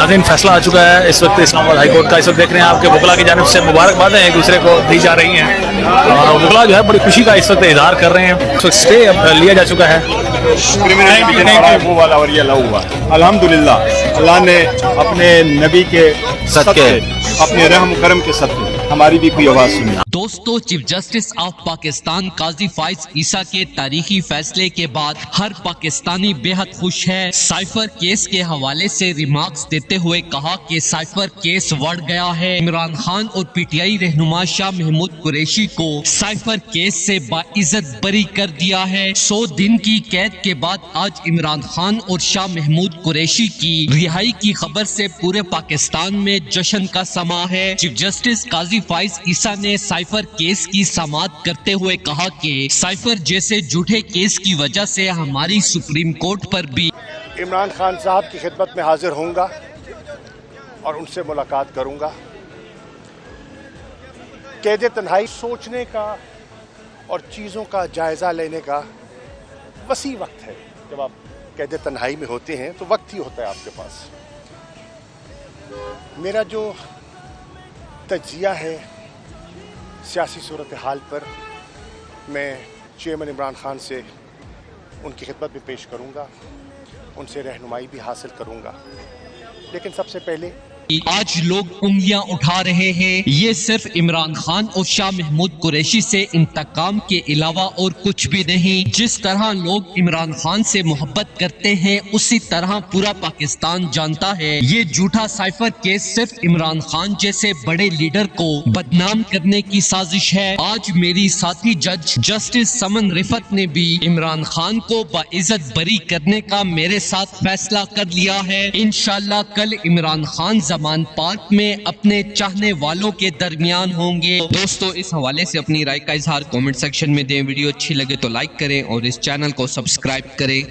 नाज़रीन फैसला आ चुका है इस वक्त इस्लामाबाद हाई कोर्ट का। इस वक्त देख रहे हैं आपके वकला की जानिब से मुबारकबादें एक दूसरे को दी जा रही हैं और वकला जो है बड़ी खुशी का इस वक्त इजहार कर रहे हैं। इस वक्त स्टे अब लिया जा चुका है। वो वाला और ये हुआ अल्हम्दुलिल्लाह, अल्लाह ने अपने नबी के सदके, अपने रहम करम के सदके हमारी भी कोई आवाज सुनी। दोस्तों, चीफ जस्टिस ऑफ पाकिस्तान काजी फाइज ईसा के तारीखी फैसले के बाद हर पाकिस्तानी बेहद खुश है। साइफर केस के हवाले से रिमार्क्स देते हुए कहा कि साइफर केस बढ़ गया है। इमरान खान और पीटीआई रहनुमा शाह महमूद कुरैशी को साइफर केस से बाइज्जत बरी कर दिया है। 100 दिन की कैद के बाद आज इमरान खान और शाह महमूद कुरैशी की रिहाई की खबर से पूरे पाकिस्तान में जश्न का समा है। चीफ जस्टिस काजी फाइज ईसा ने साइफर केस की समाअत करते हुए कहा कि साइफर जैसे झूठे केस की वजह से हमारी सुप्रीम कोर्ट पर भी इमरान खान साहब की खिदमत में हाजिर होऊंगा और उनसे मुलाकात करूंगा। कैद तन्हाई सोचने का और चीज़ों का जायज़ा लेने का वसी वक्त है। जब आप कैद तन्हाई में होते हैं तो वक्त ही होता है आपके पास। मेरा जो तज्जिया है सियासी सूरत हाल पर, मैं चेयरमैन इमरान खान से उनकी खिदमत में पेश करूंगा, उनसे रहनुमाई भी हासिल करूंगा। लेकिन सबसे पहले आज लोग उंगलियां उठा रहे हैं, ये सिर्फ इमरान खान और शाह महमूद कुरैशी से इंतकाम के अलावा और कुछ भी नहीं। जिस तरह लोग इमरान खान से मोहब्बत करते हैं उसी तरह पूरा पाकिस्तान जानता है ये झूठा साइफर केस सिर्फ इमरान खान जैसे बड़े लीडर को बदनाम करने की साजिश है। आज मेरी साथी जज जस्टिस समन रिफत ने भी इमरान खान को बाइज्जत बरी करने का मेरे साथ फैसला कर लिया है। इंशाल्लाह कल इमरान खान ज़मान पार्क में अपने चाहने वालों के दरमियान होंगे। दोस्तों, इस हवाले से अपनी राय का इजहार कमेंट सेक्शन में दें। वीडियो अच्छी लगे तो लाइक करें और इस चैनल को सब्सक्राइब करें।